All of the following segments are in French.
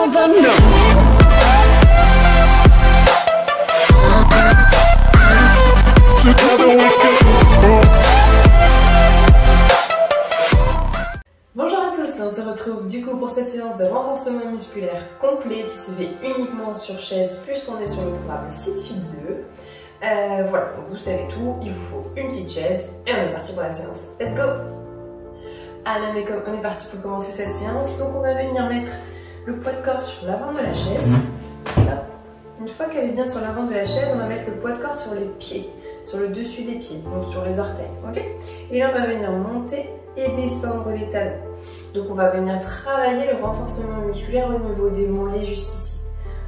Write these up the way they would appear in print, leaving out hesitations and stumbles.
never know. Together we can. Bonjour à tous, on se retrouve du coup pour cette séance de renforcement musculaire complet qui se fait uniquement sur chaise puisqu'on est sur le programme SitFit 2. Voilà, donc vous savez tout, il vous faut une petite chaise et on est parti pour la séance. Let's go! Allez, on est parti pour commencer cette séance. Donc on va venir mettre le poids de corps sur l'avant de la chaise. Là. Une fois qu'elle est bien sur l'avant de la chaise, on va mettre le poids de corps sur les pieds, sur le dessus des pieds, donc sur les orteils. Ok? Et là on va venir monter et descendre les talons. Donc on va venir travailler le renforcement musculaire au niveau des mollets juste ici.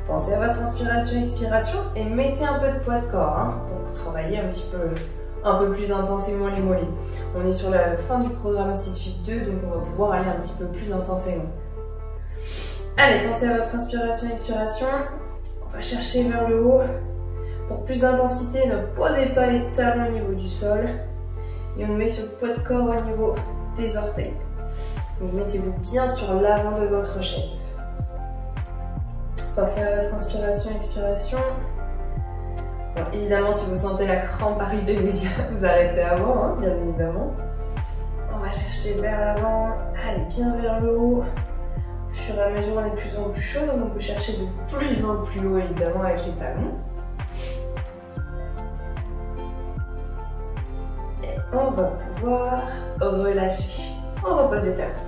Pensez à votre inspiration, expiration et mettez un peu de poids de corps pour travailler un peu plus intensément les mollets. On est sur la fin du programme SitFit 2, donc on va pouvoir aller un petit peu plus intensément. Allez, pensez à votre inspiration, expiration. On va chercher vers le haut. Pour plus d'intensité, ne posez pas les talons au niveau du sol. Et on met ce poids de corps au niveau des orteils. Donc mettez-vous bien sur l'avant de votre chaise. Pensez à votre inspiration, expiration. Bon, évidemment, si vous sentez la crampe arriver, vous arrêtez avant, bien évidemment. On va chercher vers l'avant, allez bien vers le haut. Au fur et à mesure, on est de plus en plus chaud, donc on peut chercher de plus en plus haut, évidemment, avec les talons. Et on va pouvoir relâcher. On repose les talons.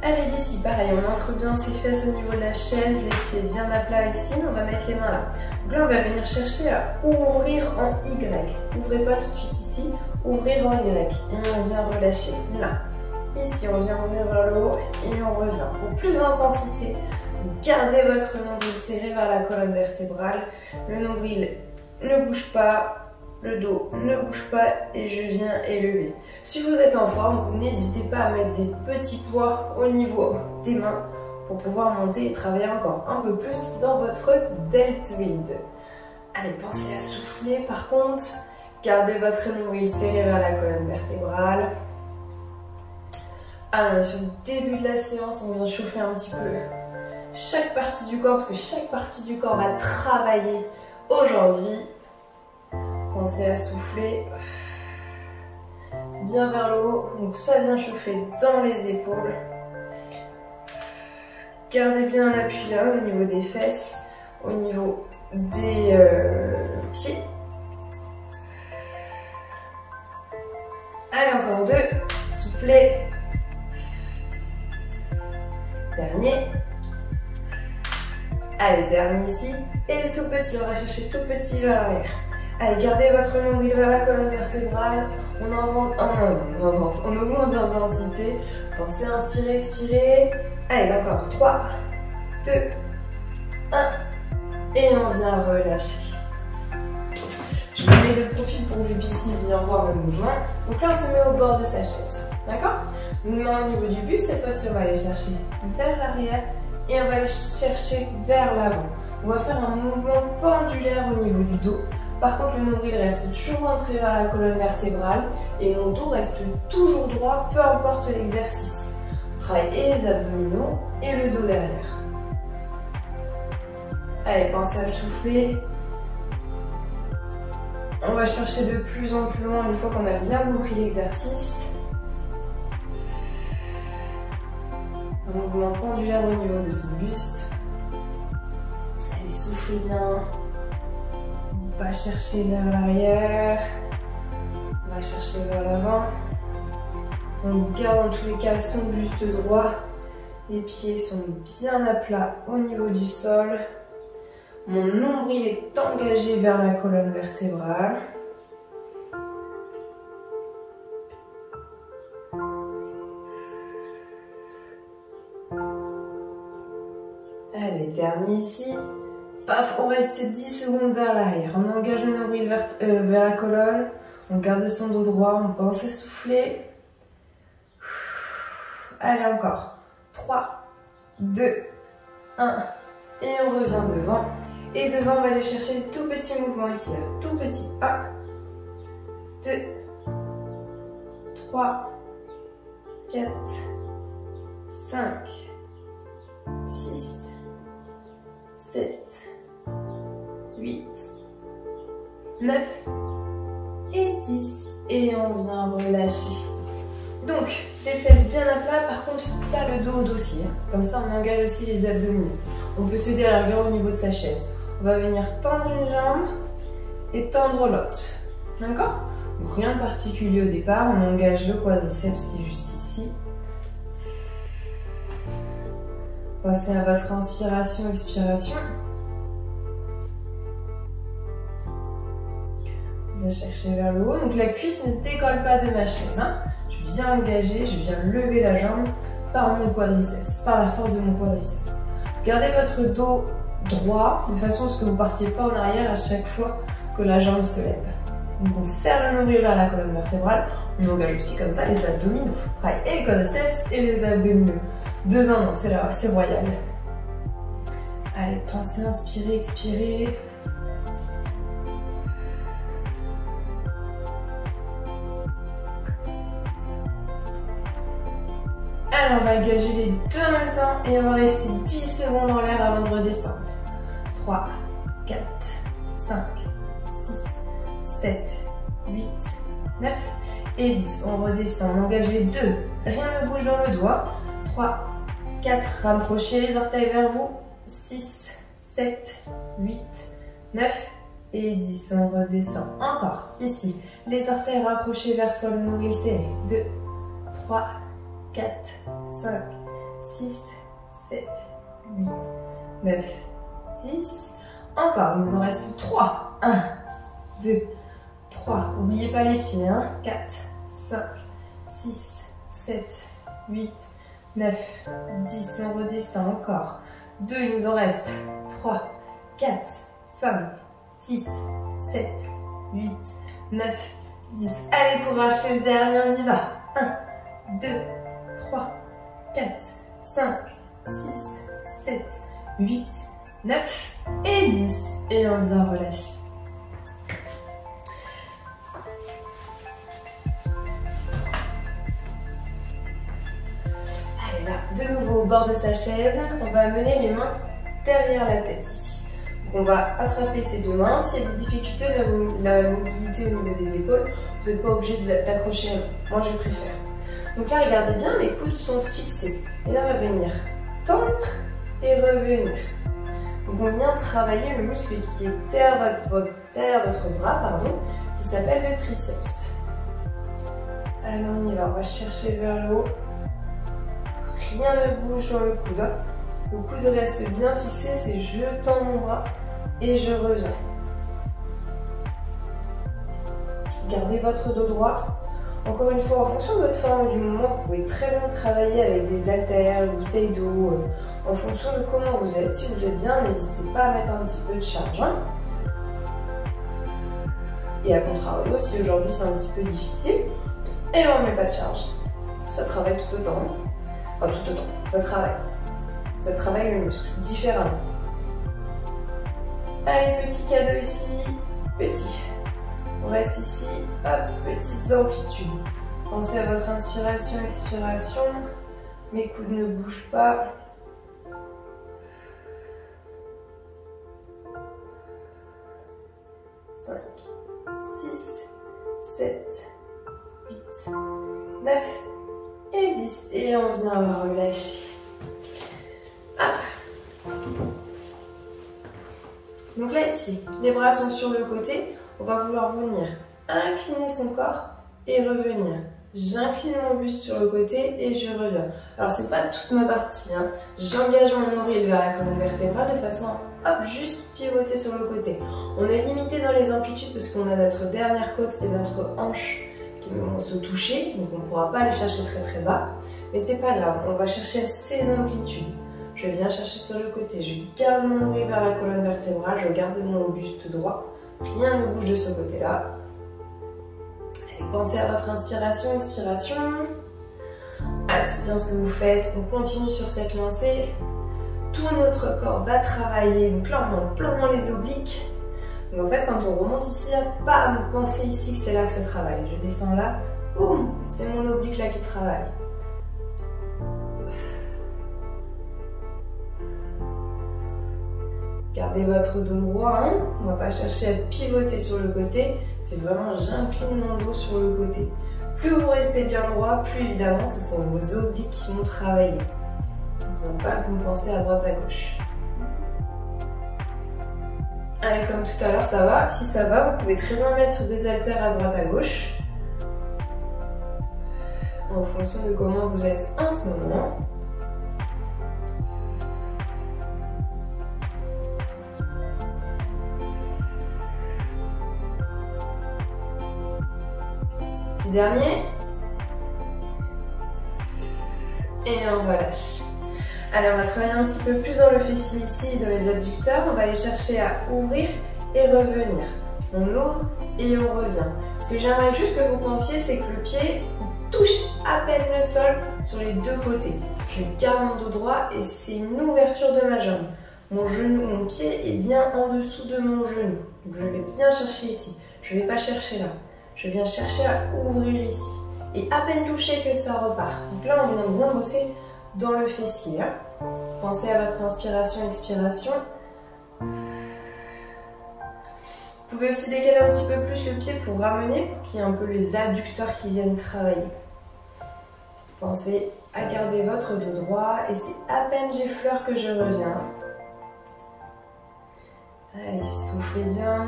Allez, d'ici, pareil, on ancre bien ses fesses au niveau de la chaise, les pieds bien à plat ici, on va mettre les mains là. Donc là, on va venir chercher à ouvrir en Y. Ouvrez pas tout de suite ici, ouvrir en Y. Et on vient relâcher là. Ici, on vient ouvrir vers le haut et on revient. Pour plus d'intensité, gardez votre nombril serré vers la colonne vertébrale. Le nombril ne bouge pas. Le dos ne bouge pas et je viens élever. Si vous êtes en forme, vous n'hésitez pas à mettre des petits poids au niveau des mains pour pouvoir monter et travailler encore un peu plus dans votre deltoïde. Allez, pensez à souffler par contre. Gardez votre nombril serré vers la colonne vertébrale. Alors, sur le début de la séance, on vient chauffer un petit peu chaque partie du corps parce que chaque partie du corps va travailler aujourd'hui. Pensez à souffler bien vers le haut, donc ça vient chauffer dans les épaules. Gardez bien l'appui là au niveau des fesses, au niveau des pieds. Allez, encore deux, soufflez. Dernier. Allez, dernier ici. Et tout petit, on va chercher tout petit vers l'arrière. Allez, gardez votre nombril vers la colonne vertébrale. On augmente l'intensité. Pensez à inspirer, expirer. Allez, encore 3, 2, 1. Et on vient relâcher. Je me mets de profil pour que vous puissiez bien voir le mouvement. Donc là, on se met au bord de sa chaise. D'accord? Main au niveau du buste. Cette fois-ci, on va aller chercher vers l'arrière et on va aller chercher vers l'avant. On va faire un mouvement pendulaire au niveau du dos. Par contre, le nombril reste toujours entré vers la colonne vertébrale et mon dos reste toujours droit, peu importe l'exercice. On travaille et les abdominaux et le dos derrière. Allez, pensez à souffler. On va chercher de plus en plus loin une fois qu'on a bien compris l'exercice. Un mouvement pendulaire au niveau de son buste. Allez, soufflez bien. On va chercher vers l'arrière, on va chercher vers l'avant. On garde en tous les cas son buste droit. Les pieds sont bien à plat au niveau du sol. Mon nombril est engagé vers la colonne vertébrale. Allez, dernier ici. Paf, on reste 10 secondes vers l'arrière. On engage le nombril vers la colonne. On garde son dos droit. On pense à souffler. Allez, encore. 3, 2, 1. Et on revient devant. Et devant, on va aller chercher le tout petit mouvement ici. Là. Tout petit. 1, 2, 3, 4, 5, 6, 7, 8, 9 et 10. Et on vient relâcher. Donc, les fesses bien à plat, par contre, pas le dos au dossier. Comme ça, on engage aussi les abdominaux. On peut se délarguer au niveau de sa chaise. On va venir tendre une jambe et tendre l'autre. D'accord? Donc, rien de particulier au départ. On engage le quadriceps qui est juste ici. Pensez à votre inspiration, expiration. On va chercher vers le haut. Donc, la cuisse ne décolle pas de ma chaise. Hein. Je viens engager, je viens lever la jambe par mon quadriceps, par la force de mon quadriceps. Gardez votre dos droit de façon à ce que vous ne partiez pas en arrière à chaque fois que la jambe se lève. Donc on serre le nombril vers la colonne vertébrale, on engage aussi comme ça les abdominaux. On travaille et les quadriceps et les abdominaux. 2 en 1, c'est là, c'est royal. Allez, pensez, inspirez, expirez. Alors on va engager les deux en même temps et on va rester 10 secondes en l'air avant de redescendre. 3, 4, 5, 6, 7, 8, 9 et 10. On redescend, on engage les deux. Rien ne bouge dans le doigt. 3, 4, rapprochez les orteils vers vous. 6, 7, 8, 9 et 10. On redescend. Encore, ici. Les orteils rapprochés vers soi, le nombril serré. 2, 3, 4, 5, 6, 7, 8, 9, 10. Encore, il nous en reste 3. 1, 2, 3. N'oubliez pas les pieds. 4, 5, 6, 7, 8, 9, 10. On redescend encore. 2, il nous en reste 3, 4, 5, 6, 7, 8, 9, 10. Allez, pour racheter le dernier, on y va. 1, 2, 3, 4, 5, 6, 7, 8, 9 et 10. Et on vient relâcher. Allez là, de nouveau au bord de sa chaise, on va amener les mains derrière la tête ici. Donc on va attraper ces deux mains. S'il y a des difficultés de la mobilité au niveau des épaules, vous n'êtes pas obligé d'accrocher. Moi je préfère. Donc là, regardez bien, mes coudes sont fixés. Et là, on va venir tendre et revenir. Donc on vient travailler le muscle qui est derrière votre bras, pardon, qui s'appelle le triceps. Alors on y va, on va chercher vers le haut. Rien ne bouge dans le coude. Le coude reste bien fixé, c'est je tends mon bras et je reviens. Gardez votre dos droit. Encore une fois, en fonction de votre forme du moment, vous pouvez très bien travailler avec des haltères, une bouteille d'eau, en fonction de comment vous êtes. Si vous êtes bien, n'hésitez pas à mettre un petit peu de charge. Hein. Et à contrario, si aujourd'hui c'est un petit peu difficile, et on ne met pas de charge. Ça travaille tout autant. Enfin, tout autant, ça travaille. Ça travaille le muscle différemment. Allez, petit cadeau ici, petit. On reste ici, hop, petites amplitudes. Pensez à votre inspiration, expiration. Mes coudes ne bougent pas. Cinq, 6, 7, 8, 9 et 10. Et on vient relâcher. Hop. Donc là, ici, les bras sont sur le côté. On va vouloir venir incliner son corps et revenir. J'incline mon buste sur le côté et je reviens. Alors c'est pas toute ma partie, hein. J'engage mon nombril vers la colonne vertébrale de façon à hop, juste pivoter sur le côté. On est limité dans les amplitudes parce qu'on a notre dernière côte et notre hanche qui vont se toucher, donc on ne pourra pas aller chercher très très bas. Mais c'est pas grave, on va chercher ces amplitudes. Je viens chercher sur le côté, je garde mon nombril vers la colonne vertébrale, je garde mon buste droit. Rien ne bouge de ce côté-là. Allez, pensez à votre inspiration, expiration. Allez, c'est bien ce que vous faites. On continue sur cette lancée. Tout notre corps va travailler. Donc là, on monte pleinement les obliques. Donc en fait, quand on remonte ici, bam, pensez ici que c'est là que ça travaille. Je descends là, boum, c'est mon oblique là qui travaille. Gardez votre dos droit, hein. On ne va pas chercher à pivoter sur le côté, c'est vraiment j'incline mon dos sur le côté. Plus vous restez bien droit, plus évidemment ce sont vos obliques qui vont travailler. On ne va pas compenser à droite à gauche. Allez, comme tout à l'heure, ça va. Si ça va, vous pouvez très bien mettre des haltères à droite à gauche. En fonction de comment vous êtes en ce moment. Petit dernier. Et on relâche. Allez, on va travailler un petit peu plus dans le fessier ici, dans les adducteurs. On va aller chercher à ouvrir et revenir. On ouvre et on revient. Ce que j'aimerais juste que vous pensiez, c'est que le pied touche à peine le sol sur les deux côtés. Je garde mon dos droit et c'est une ouverture de ma jambe. Mon genou, mon pied est bien en dessous de mon genou. Donc je vais bien chercher ici. Je ne vais pas chercher là. Je viens chercher à ouvrir ici. Et à peine touché que ça repart. Donc là, on vient bien bosser dans le fessier. Pensez à votre inspiration, expiration. Vous pouvez aussi décaler un petit peu plus le pied pour ramener, pour qu'il y ait un peu les adducteurs qui viennent travailler. Pensez à garder votre dos droit et c'est à peine j'effleure que je reviens. Allez, soufflez bien.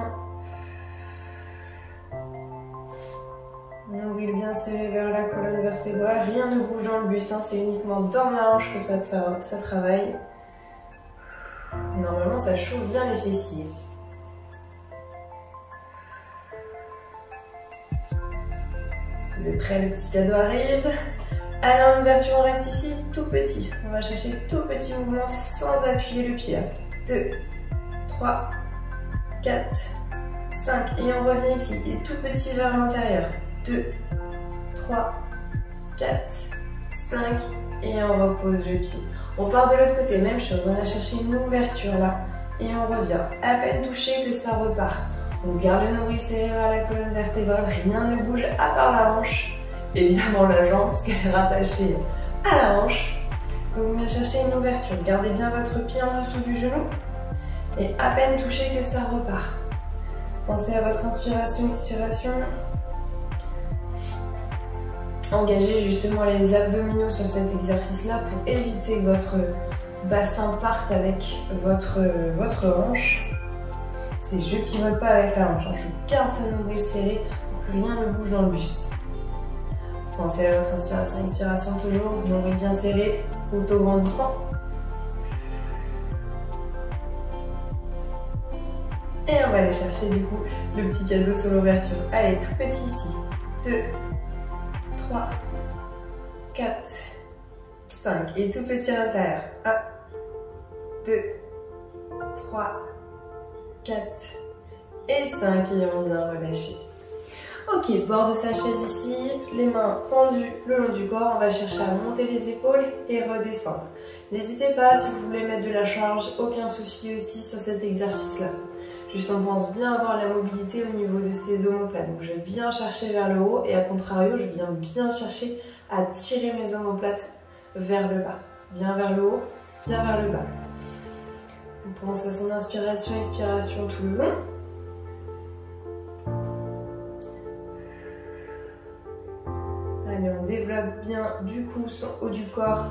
Nombril bien serré vers la colonne vertébrale, rien ne bouge dans le buste, hein. C'est uniquement dans ma hanche que ça travaille. Normalement ça chauffe bien les fessiers. Est-ce que vous êtes prêts? Le petit cadeau arrive. Allez, en ouverture, on reste ici tout petit. On va chercher tout petit mouvement sans appuyer le pied. 2, 3, 4, 5 et on revient ici. Et tout petit vers l'intérieur. 2, 3, 4, 5 et on repose le pied. On part de l'autre côté, même chose, on va chercher une ouverture là et on revient. À peine touché que ça repart. On garde le nombril serré vers la colonne vertébrale, rien ne bouge à part la hanche. Évidemment la jambe parce qu'elle est rattachée à la hanche. Donc on vient chercher une ouverture, gardez bien votre pied en dessous du genou et à peine touché que ça repart. Pensez à votre inspiration, expiration. Engagez justement les abdominaux sur cet exercice-là pour éviter que votre bassin parte avec votre hanche. C'est je pivote pas avec la hanche, je garde ce nombril serré pour que rien ne bouge dans le buste. Pensez à votre inspiration, expiration toujours, nombril bien serré, auto-grandissant. Et on va aller chercher du coup le petit cadeau sur l'ouverture. Allez, tout petit ici. 2, 3, 4, 5 et tout petit à l'intérieur. 1, 2, 3, 4 et 5 et on vient relâcher. Ok, bord de sa chaise ici, les mains pendues le long du corps, on va chercher à monter les épaules et redescendre. N'hésitez pas si vous voulez mettre de la charge, aucun souci aussi sur cet exercice-là. Juste on pense bien avoir la mobilité au niveau de ces omoplates. Donc je vais bien chercher vers le haut et à contrario, je viens bien chercher à tirer mes omoplates vers le bas. Bien vers le haut, bien vers le bas. On pense à son inspiration, expiration tout le long. Allez, on développe bien du coup son haut du corps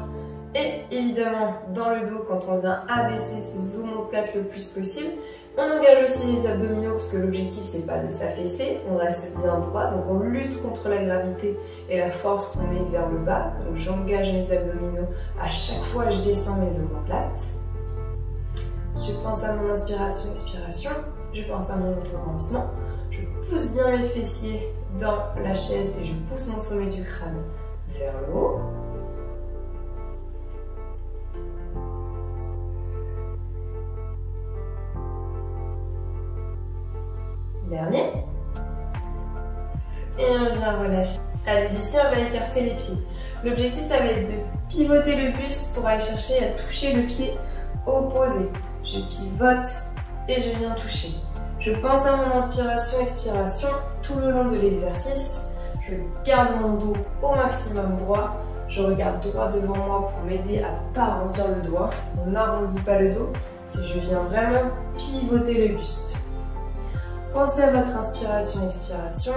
et évidemment dans le dos quand on vient abaisser ses omoplates le plus possible. On engage aussi les abdominaux parce que l'objectif c'est pas de s'affaisser, on reste bien droit, donc on lutte contre la gravité et la force qu'on met vers le bas. Donc j'engage mes abdominaux, à chaque fois je descends mes omoplates. Je pense à mon inspiration, expiration, je pense à mon auto-grandissement, je pousse bien mes fessiers dans la chaise et je pousse mon sommet du crâne vers le haut. Dernier. Et on vient relâcher. Allez, d'ici on va écarter les pieds. L'objectif ça va être de pivoter le buste pour aller chercher à toucher le pied opposé. Je pivote et je viens toucher. Je pense à mon inspiration, expiration tout le long de l'exercice. Je garde mon dos au maximum droit. Je regarde droit devant moi pour m'aider à ne pas arrondir le doigt. On n'arrondit pas le dos, si je viens vraiment pivoter le buste. Pensez à votre inspiration, expiration.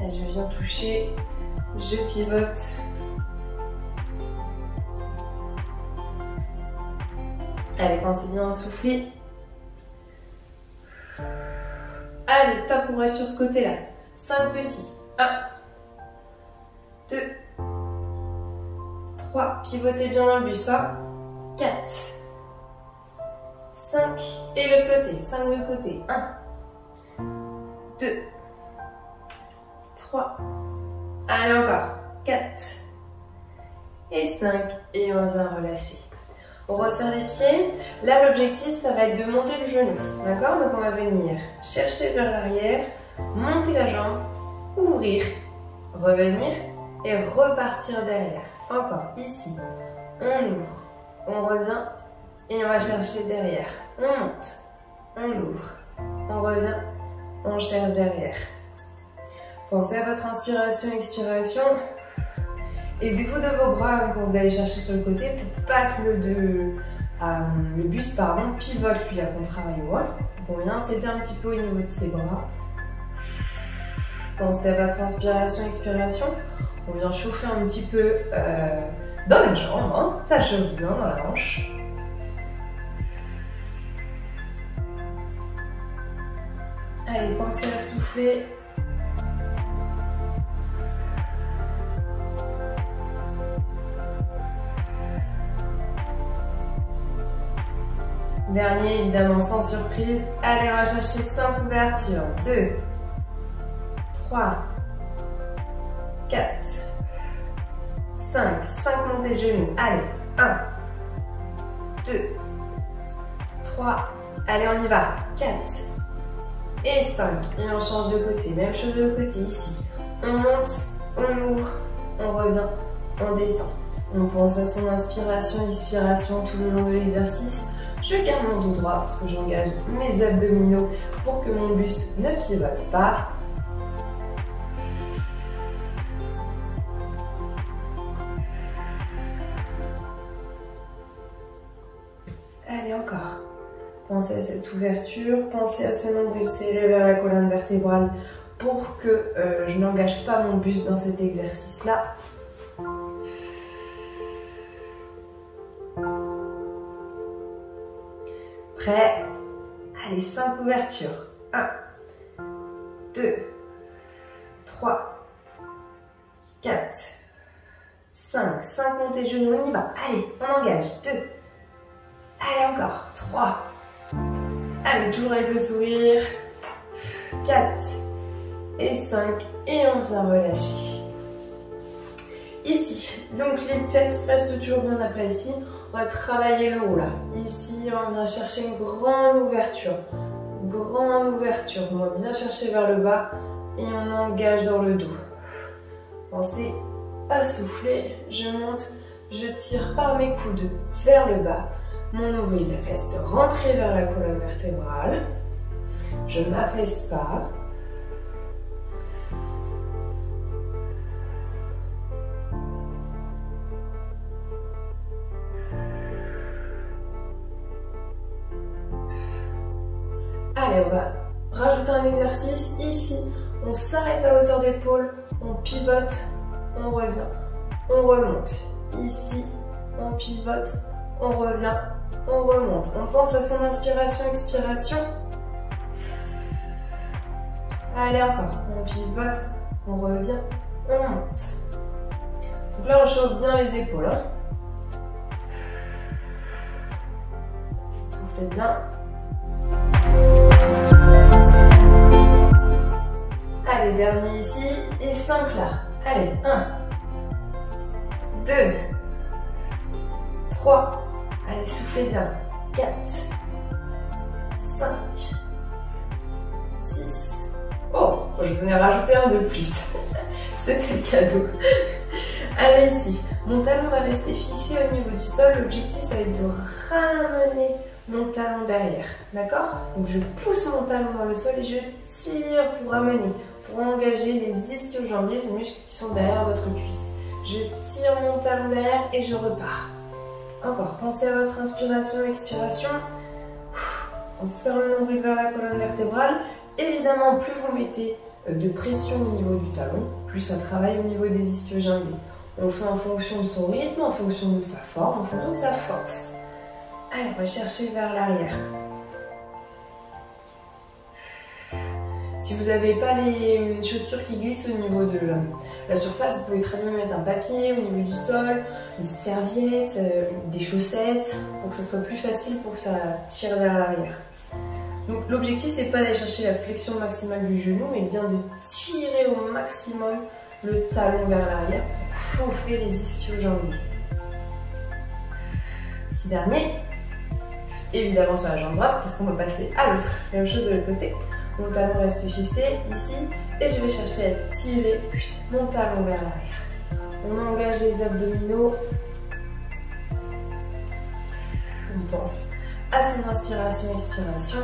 Et je viens toucher, je pivote. Allez, pensez bien à souffler. Allez, top, on reste sur ce côté-là. 5 petits. 1, 2, 3. Pivotez bien dans le buste. 4, 5. Et l'autre côté. 5 de l'autre côté. 1, 2, 3. Allez, encore. 4 et 5. Et on vient relâcher. On resserre les pieds. Là, l'objectif, ça va être de monter le genou. D'accord? Donc, on va venir chercher vers l'arrière, monter la jambe, ouvrir, revenir et repartir derrière. Encore, ici. On ouvre, on revient et on va chercher derrière. On monte, on ouvre, on revient, on cherche derrière. Pensez à votre inspiration, expiration. Aidez-vous de vos bras quand vous allez chercher sur le côté pour pas que le buste pivote lui à contrario. Donc on vient s'aider un petit peu au niveau de ses bras. Pensez à votre inspiration, expiration. On vient chauffer un petit peu dans la jambe. Ça chauffe bien dans la hanche. Allez, pensez à souffler. Dernier, évidemment, sans surprise. Allez, on va chercher 5 ouvertures. 2, 3, 4, 5. 5 montées de genoux. Allez, 1, 2, 3. Allez, on y va. 4 et 5. Et on change de côté. Même chose de l'autre côté, ici. On monte, on ouvre, on revient, on descend. On pense à son inspiration, expiration tout le long de l'exercice. Je garde mon dos droit parce que j'engage mes abdominaux pour que mon buste ne pivote pas. Allez, encore. Pensez à cette ouverture, pensez à ce nombril serré vers la colonne vertébrale pour que je n'engage pas mon buste dans cet exercice-là. Prêt? Allez, 5 ouvertures. 1, 2, 3, 4, 5. 5 montées de genoux, on y va. Allez, on engage. 2. Allez, encore. 3. Allez, toujours avec le sourire. 4 et 5. Et on vient relâcher. Ici, donc les fesses restent toujours bien à plat ici. On va travailler le haut là. Ici, on vient chercher une grande ouverture. Grande ouverture. On va bien chercher vers le bas et on engage dans le dos. Pensez à souffler. Je monte, je tire par mes coudes vers le bas. Mon nombril reste rentré vers la colonne vertébrale. Je ne m'affaisse pas. Allez, on va rajouter un exercice. Ici, on s'arrête à hauteur d'épaule, on pivote, on revient, on remonte. Ici, on pivote, on revient, on remonte. On pense à son inspiration, expiration. Allez, encore. On pivote, on revient, on monte. Donc là, on chauffe bien les épaules. Soufflez bien. Allez, dernier ici, et 5 là. Allez, 1, 2, 3, allez, soufflez bien. 4, 5, 6. Oh, je vous en ai rajouté un de plus. C'était le cadeau. Allez, ici, mon talon va rester fixé au niveau du sol. L'objectif, ça va être de ramener mon talon derrière, d'accord? Donc je pousse mon talon dans le sol et je tire pour ramener, pour engager les ischio-jambiers, les muscles qui sont derrière votre cuisse. Je tire mon talon derrière et je repars. Encore, pensez à votre inspiration, expiration. On serre le nombril vers la colonne vertébrale. Évidemment, plus vous mettez de pression au niveau du talon, plus ça travaille au niveau des ischio-jambiers. On fait en fonction de son rythme, en fonction de sa forme, en fonction de sa force. Allez, on va chercher vers l'arrière. Si vous n'avez pas les chaussures qui glissent au niveau de la surface, vous pouvez très bien mettre un papier au niveau du sol, une serviette, des chaussettes, pour que ce soit plus facile, pour que ça tire vers l'arrière. Donc l'objectif, c'est pas d'aller chercher la flexion maximale du genou, mais bien de tirer au maximum le talon vers l'arrière pour chauffer les ischio-jambiers. Petit dernier, évidemment sur la jambe droite, parce qu'on va passer à l'autre. Même chose de l'autre côté. Mon talon reste fixé ici et je vais chercher à tirer mon talon vers l'arrière. On engage les abdominaux. On pense à son inspiration, expiration.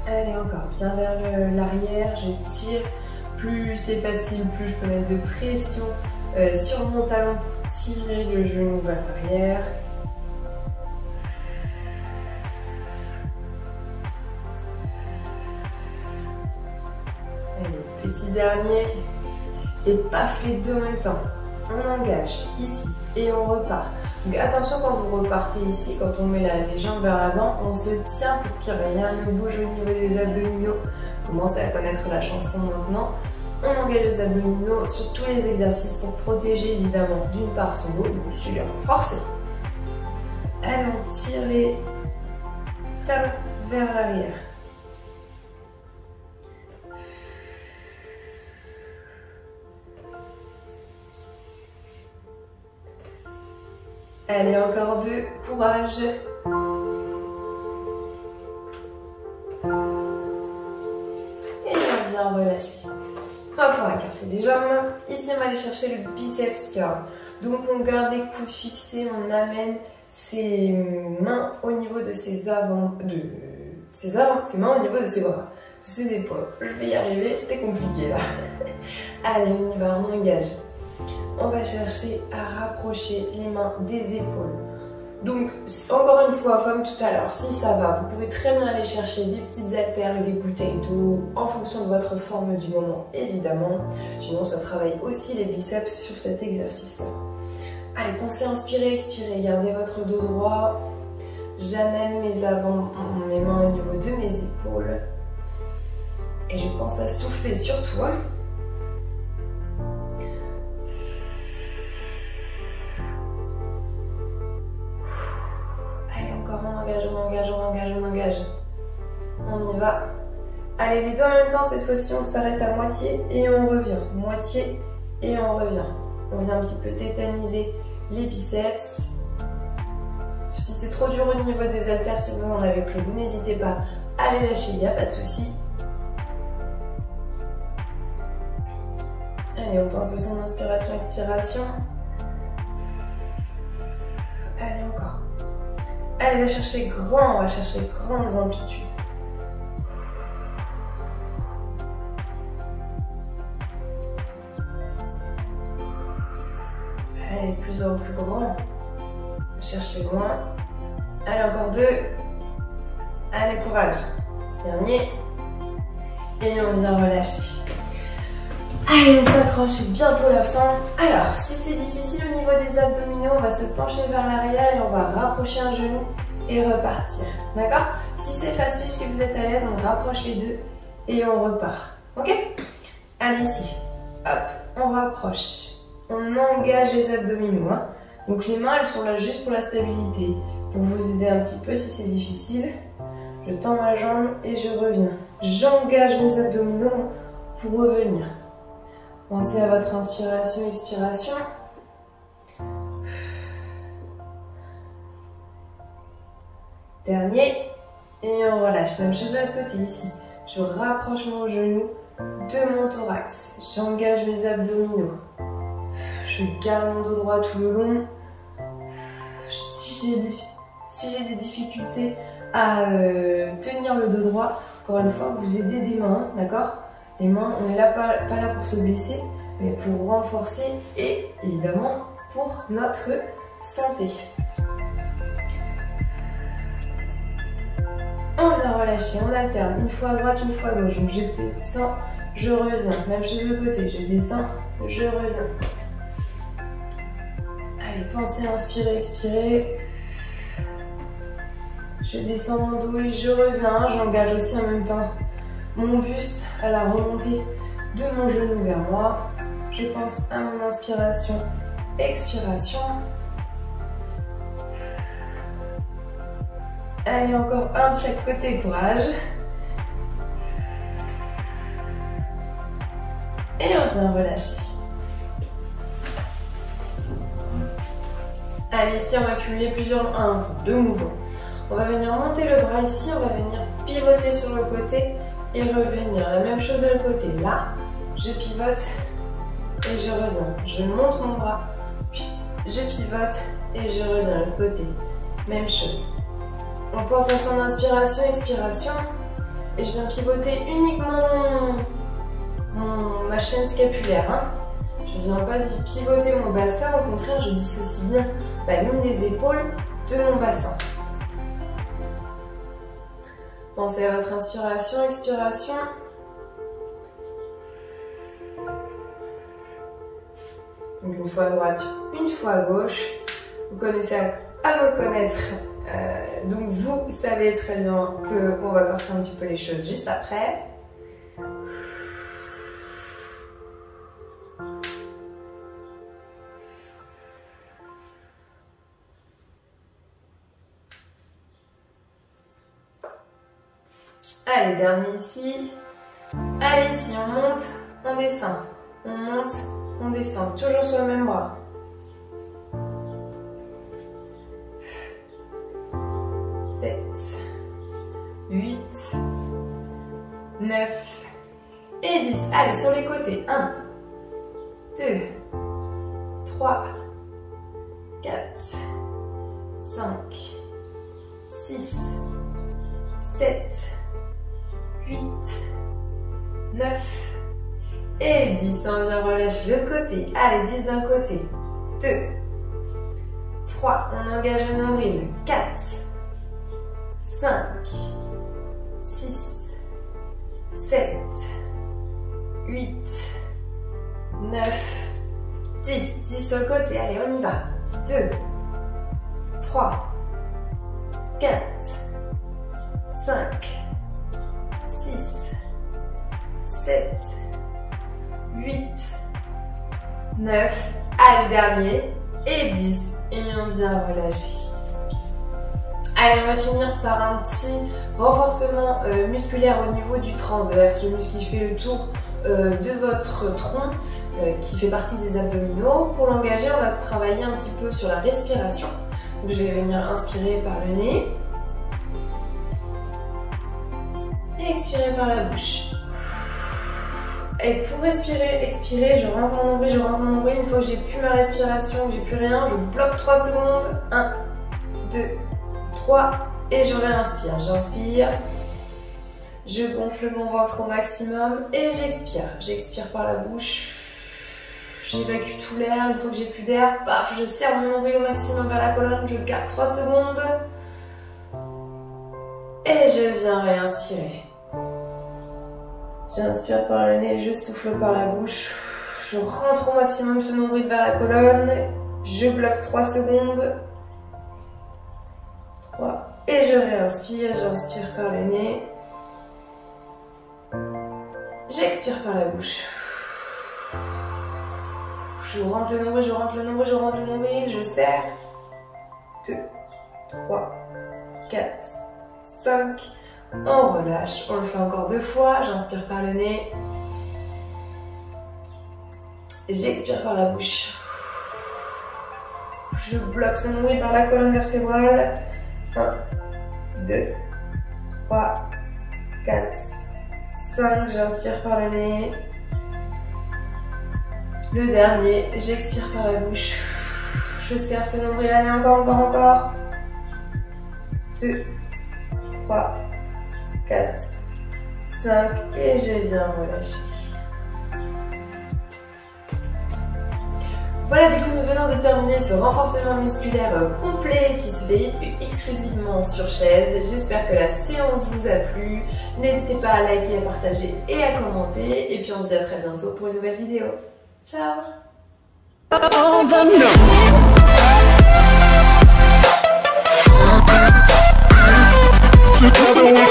Allez, encore bien vers l'arrière, je tire. Plus c'est facile, plus je peux mettre de pression sur mon talon pour tirer le genou vers l'arrière. Allez, petit dernier. Et paf, les deux en même temps. On engage ici et on repart. Donc attention quand vous repartez ici, quand on met les jambes vers l'avant, on se tient pour qu'il rien ne bouge au niveau des abdominaux. Commencez à connaître la chanson maintenant. On engage les abdominaux sur tous les exercices pour protéger évidemment d'une part son dos, donc celui-là forcé. Allez, on tire les talons vers l'arrière. Allez, encore deux, courage. Et on vient relâcher. Hop, on va écarter les jambes. Ici, on va aller chercher le biceps curl. Donc, on garde les coudes fixés, on amène ses mains au niveau de ses mains au niveau de ses bras, de ses épaules. Je vais y arriver, c'était compliqué là. Allez, on y va, on engage. On va chercher à rapprocher les mains des épaules. Donc, encore une fois, comme tout à l'heure, si ça va, vous pouvez très bien aller chercher des petites haltères et des bouteilles d'eau en fonction de votre forme du moment, évidemment. Sinon, ça travaille aussi les biceps sur cet exercice-là. Allez, pensez à inspirer, expirer. Gardez votre dos droit. J'amène mes mains au niveau de mes épaules. Et je pense à souffler surtout. On engage. On y va. Allez, les deux en même temps, cette fois-ci, on s'arrête à moitié et on revient. Moitié et on revient. On vient un petit peu tétaniser les biceps. Si c'est trop dur au niveau des haltères, si vous en avez pris, vous n'hésitez pas à les lâcher, il n'y a pas de souci. Allez, on pense à son inspiration, expiration. Allez, encore. Allez, on va chercher grandes amplitudes. Allez, de plus en plus grand. Cherchez loin. Allez, encore deux. Allez, courage. Dernier. Et on vient relâcher. Allez, on s'accroche, c'est bientôt la fin. Alors, si c'est difficile au niveau des abdominaux, on va se pencher vers l'arrière et on va rapprocher un genou et repartir. D'accord? Si c'est facile, si vous êtes à l'aise, on rapproche les deux et on repart. Ok? Allez, ici. Hop, on rapproche. On engage les abdominaux. Hein. Donc les mains, elles sont là juste pour la stabilité. Pour vous aider un petit peu si c'est difficile. Je tends ma jambe et je reviens. J'engage mes abdominaux pour revenir. Pensez à votre inspiration, expiration. Dernier. Et on relâche. Même chose de l'autre côté ici. Je rapproche mon genou de mon thorax. J'engage mes abdominaux. Je garde mon dos droit tout le long. Si j'ai des difficultés à tenir le dos droit, encore une fois, vous aidez des mains, d'accord? Les mains, on n'est là pas là pour se blesser, mais pour renforcer et évidemment pour notre santé. On vient relâcher, on alterne, une fois à droite, une fois à gauche. Donc je descends, je reviens. Même chose de côté, je descends, je reviens. Allez, pensez à inspirer, expirer. Je descends mon dos et je reviens. J'engage aussi en même temps mon buste à la remontée de mon genou vers moi. Je pense à mon inspiration, expiration. Allez, encore un de chaque côté, courage. Et on vient relâcher. Allez, ici on va cumuler deux mouvements. On va venir monter le bras ici, on va venir pivoter sur le côté et revenir. La même chose de l'autre côté. Là, je pivote et je reviens. Je monte mon bras, puis je pivote et je reviens de l'autre côté. Même chose. On pense à son inspiration, expiration. Et je viens pivoter uniquement ma chaîne scapulaire. Hein. Je ne viens pas pivoter mon bassin, au contraire, je dissocie bien la ligne des épaules de mon bassin. Pensez à votre inspiration, expiration. Donc une fois à droite, une fois à gauche. Vous connaissez à me connaître. Donc vous savez très bien qu'on va corser un petit peu les choses juste après. Allez, dernier ici. Allez, ici, on monte, on descend. On monte, on descend. Toujours sur le même bras. 7, 8, 9 et 10. Allez, sur les côtés. 1, 2, 3, 4, 5, 6, 7, 8, 9 et 10. On vient relâcher l'autre côté. Allez, 10 d'un côté. 2, 3, on engage le nombril. 4, 5, 6, 7, 8, 9, 10. 10 sur le côté. Allez, on y va. 2, 3, 4, 5, 6, 7, 8, 9, allez, dernier, et 10. Et on vient relâcher. Allez, on va finir par un petit renforcement musculaire au niveau du transverse, le muscle qui fait le tour de votre tronc, qui fait partie des abdominaux. Pour l'engager, on va travailler un petit peu sur la respiration. Donc, je vais venir inspirer par le nez. Et expirer par la bouche. Et pour respirer, expirer, je rentre mon nombril, je rentre mon nombril. Une fois que j'ai plus ma respiration, que j'ai plus rien, je bloque 3 secondes. 1, 2, 3 et je réinspire. J'inspire, je gonfle mon ventre au maximum et j'expire. J'expire par la bouche. J'évacue tout l'air. Une fois que j'ai plus d'air, paf, je serre mon nombril au maximum vers la colonne. Je garde 3 secondes et je viens réinspirer. J'inspire par le nez, je souffle par la bouche. Je rentre au maximum ce nombril vers la colonne. Je bloque 3 secondes. 3. Et je réinspire. J'inspire par le nez. J'expire par la bouche. Je rentre le nombril, je rentre le nombril, je rentre le nombril. Je serre. 2, 3, 4, 5. On relâche, on le fait encore 2 fois, j'inspire par le nez, j'expire par la bouche, je bloque ce nombril par la colonne vertébrale, 1, 2, 3, 4, 5, j'inspire par le nez. Le dernier, j'expire par la bouche. Je serre ce nombril, allez, encore. 2, 3, 4, 5 et je viens relâcher. Voilà, du coup, nous venons de terminer ce renforcement musculaire complet qui se fait exclusivement sur chaise. J'espère que la séance vous a plu. N'hésitez pas à liker, à partager et à commenter. Et puis on se dit à très bientôt pour une nouvelle vidéo. Ciao! Together